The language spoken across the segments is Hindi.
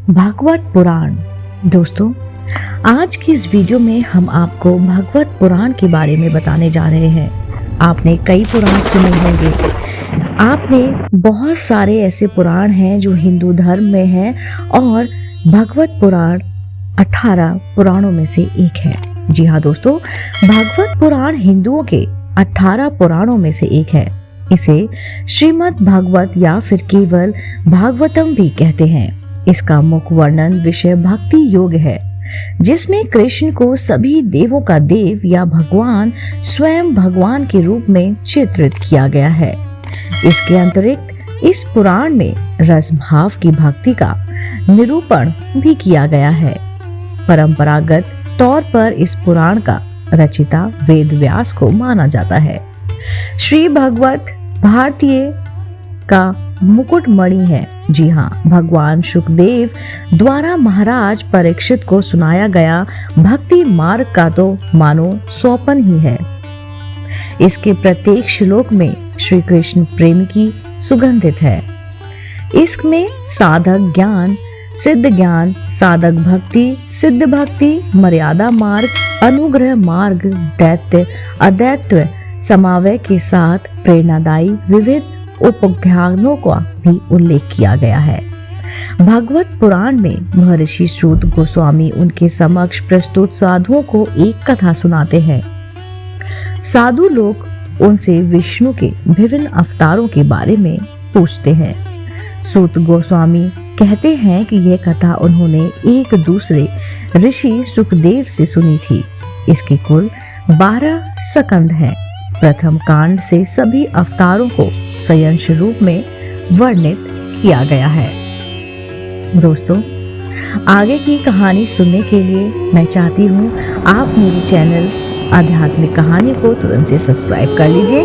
भागवत पुराण। दोस्तों, आज की इस वीडियो में हम आपको भागवत पुराण के बारे में बताने जा रहे हैं। आपने कई पुराण सुने होंगे। आपने बहुत सारे ऐसे पुराण हैं जो हिंदू धर्म में हैं और भागवत पुराण 18 पुराणों में से एक है। जी हाँ दोस्तों, भागवत पुराण हिंदुओं के 18 पुराणों में से एक है। इसे श्रीमद् भागवत या फिर केवल भागवतम भी कहते हैं। इसका मुख्य वर्णन विषय भक्ति योग है, जिसमें कृष्ण को सभी देवों का देव या भगवान स्वयं भगवान के रूप में चित्रित किया गया है। इसके अतिरिक्त इस पुराण में रस भाव की भक्ति का निरूपण भी किया गया है। परंपरागत तौर पर इस पुराण का रचिता वेद व्यास को माना जाता है। श्री भागवत भारतीय का मुकुटमणि है। जी हाँ, भगवान शुकदेव द्वारा महाराज परीक्षित को सुनाया गया भक्ति मार्ग का तो मानो सोपान ही है। इसके प्रत्येक श्लोक में श्री कृष्ण प्रेम की सुगंधित है। इसमें साधक ज्ञान, सिद्ध ज्ञान, साधक भक्ति, सिद्ध भक्ति, मर्यादा मार्ग, अनुग्रह मार्ग, दैत्य अदैत्य समावय के साथ प्रेरणादायी विविध उपाख्यानों का भी उल्लेख किया गया है। भागवत पुराण में महर्षि सूत गोस्वामी उनके समक्ष प्रस्तुत साधुओं को एक कथा सुनाते हैं। साधु लोग उनसे विष्णु के विभिन्न अवतारों के बारे में पूछते हैं। सूत गोस्वामी कहते हैं कि यह कथा उन्होंने एक दूसरे ऋषि सुखदेव से सुनी थी। इसके कुल 12 स्कंद हैं। प्रथम कांड से सभी अवतारों को संयंश रूप में वर्णित किया गया है। दोस्तों, आगे की कहानी सुनने के लिए मैं चाहती हूँ आप मेरे चैनल आध्यात्मिक कहानी को तुरंत से सब्सक्राइब कर लीजिए,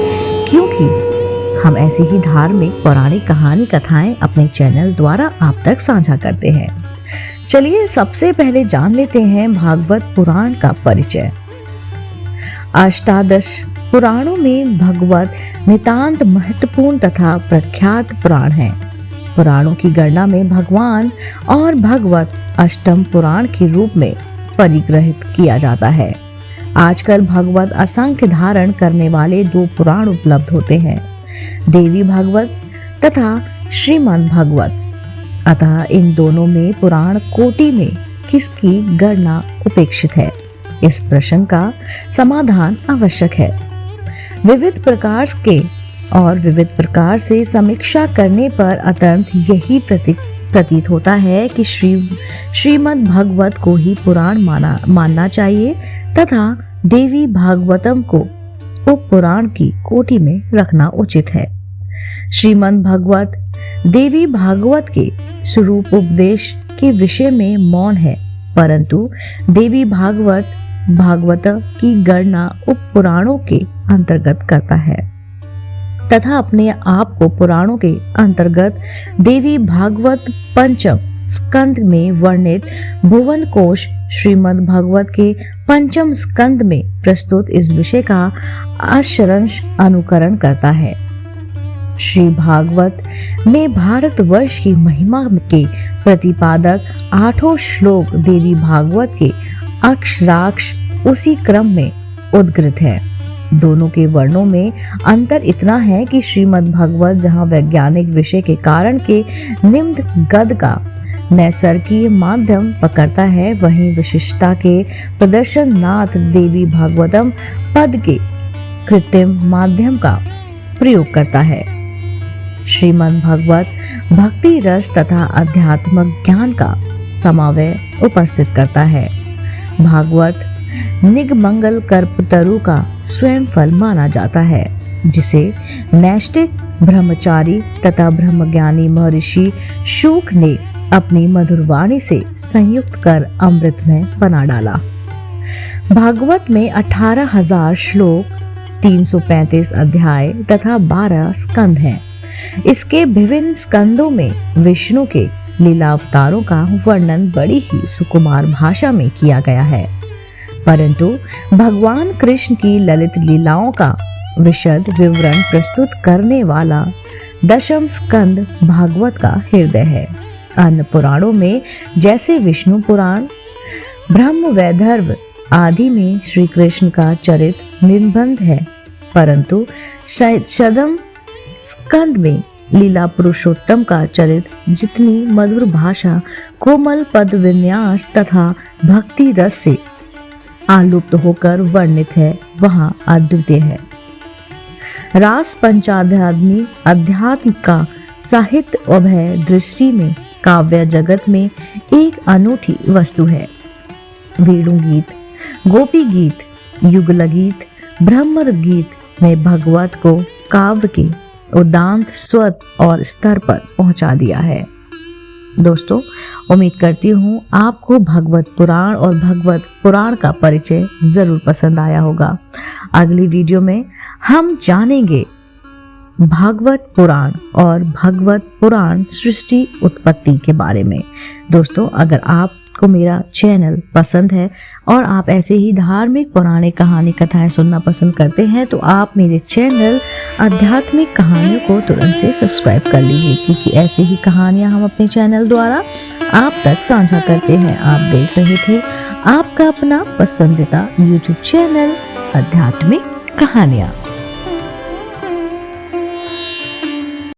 क्योंकि हम ऐसी ही धार्मिक पौराणिक कहानी कथाएं अपने चैनल द्वारा आप तक साझा करते हैं। चलिए सबसे पहले जान लेते हैं भागवत पुराण का परिचय। अष्टादश पुराणों में भागवत नितांत महत्वपूर्ण तथा प्रख्यात पुराण है। पुराणों की गणना में भगवान और भागवत अष्टम पुराण के रूप में परिग्रहित किया जाता है। आजकल भागवत असंख्य धारण करने वाले 2 पुराण उपलब्ध होते हैं, देवी भागवत तथा श्रीमद् भागवत। अतः इन दोनों में पुराण कोटि में किसकी गणना उपेक्षित है, इस प्रश्न का समाधान आवश्यक है। विविध प्रकार से समीक्षा करने पर अत्यंत यही प्रतीत होता है कि श्रीमद् भागवत को ही पुराण मानना चाहिए तथा देवी भागवतम को उप पुराण की कोटि में रखना उचित है। श्रीमद् भागवत देवी भागवत के स्वरूप उपदेश के विषय में मौन है, परंतु देवी भागवत की गणना उप पुराणों के अंतर्गत करता है तथा अपने आप को पुराणों के अंतर्गत देवी भागवत पंचम स्कंद में वर्णित भुवन कोश श्रीमद् भागवत के पंचम स्कंद में प्रस्तुत इस विषय का अक्षरशः अनुकरण करता है। श्री भागवत में भारतवर्ष की महिमा के प्रतिपादक 8 श्लोक देवी भागवत के अक्षराक्ष उसी क्रम में उद्धृत है। दोनों के वर्णों में अंतर इतना है कि श्रीमद् भागवत जहाँ वैज्ञानिक विषय के कारण के निम्न गद का नैसर्गिक माध्यम पकड़ता है, वहीं विशिष्टता के प्रदर्शनार्थ देवी भागवतम पद के कृत्रिम माध्यम का प्रयोग करता है। श्रीमद् भागवत भक्ति रस तथा आध्यात्मिक ज्ञान का समन्वय उपस्थित करता है। भागवत निगमंगल कल्पतरु का स्वयं फल माना जाता है, जिसे नैष्ठिक ब्रह्मचारी तथा ब्रह्मज्ञानी महर्षि शुक ने अपनी मधुर वाणी से संयुक्त कर अमृत में बना डाला। भागवत में 18,000 श्लोक, 335 अध्याय तथा 12 स्कंद हैं। इसके विभिन्न स्कंदों में विष्णु के लीला अवतारों का वर्णन बड़ी ही सुकुमार भाषा में किया गया है, परंतु भगवान कृष्ण की ललित लीलाओं का विशद विवरण प्रस्तुत करने वाला 10वां स्कंद भागवत का हृदय है। अन्य पुराणों में जैसे विष्णु पुराण, ब्रह्म वैधर्व आदि में श्री कृष्ण का चरित्र निबंध है, परंतु शतम स्कंद में लीला पुरुषोत्तम का चरित्र जितनी मधुर भाषा, कोमल पद विन्यास तथा भक्ति रस से आलुप्त होकर वर्णित है, वहाँ अद्वितीय है। रास पंचाध्यात्मी अध्यात्म का साहित्य अभय दृष्टि में काव्य जगत में एक अनूठी वस्तु है। वेणु गीत, गोपी गीत, युगल गीत, भ्रमर गीत में भगवत को काव्य के उदांत स्वर और स्तर पर पहुंचा दिया है। दोस्तों, उम्मीद करती हूँ आपको भगवत पुराण और भगवत पुराण का परिचय जरूर पसंद आया होगा। अगली वीडियो में हम जानेंगे भागवत पुराण और भगवत पुराण सृष्टि उत्पत्ति के बारे में। दोस्तों, अगर आपको मेरा चैनल पसंद है और आप ऐसे ही धार्मिक पौराणिक कहानी कथाएं सुनना पसंद करते हैं तो आप मेरे चैनल आध्यात्मिक कहानियों को तुरंत से सब्सक्राइब कर लीजिए, क्योंकि ऐसी ही कहानियां हम अपने चैनल द्वारा आप तक साझा करते हैं। आप देख रहे थे आपका अपना पसंदीदा YouTube चैनल आध्यात्मिक कहानियां।